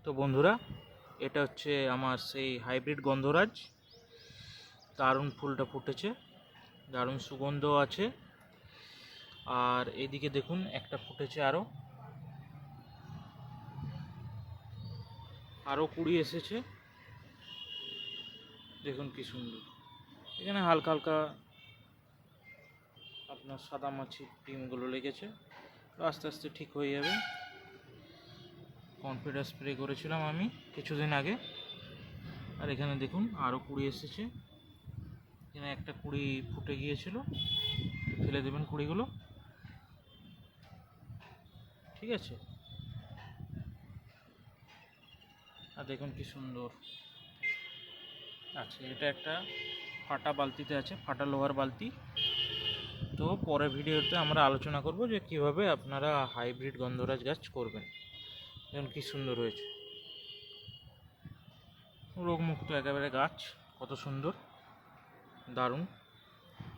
তো বন্ধুরা, এটা হচ্ছে আমার সেই হাইব্রিড গন্ধরাজ। দারুণ ফুলটা ফুটেছে, দারুণ সুগন্ধ আছে। আর এদিকে দেখুন একটা ফুটেছে, আরও কুড়ি এসেছে। দেখুন কি সুন্দর। এখানে হালকা হালকা আপনার সাদা মাছির ডিমগুলো লেগেছে, আস্তে আস্তে ঠিক হয়ে যাবে। কনফিডেন্স স্প্রে করেছিলাম আমি কিছুদিন আগে। আর এখানে দেখুন আরও কুড়ি এসেছে। এখানে একটা কুড়ি ফুটে গিয়েছিল, ফেলে দেবেন কুড়িগুলো, ঠিক আছে। আর দেখুন কি সুন্দর আছে। এটা একটা ফাটা বালতিতে আছে, ফাটা লোহার বালতি। তো পরের ভিডিওতে আমরা আলোচনা করব যে কিভাবে আপনারা হাইব্রিড গন্ধরাজ গাছ করবেন। দেখুন কি সুন্দর হয়েছে, রোগমুক্ত একেবারে গাছ, কত সুন্দর, দারুণ।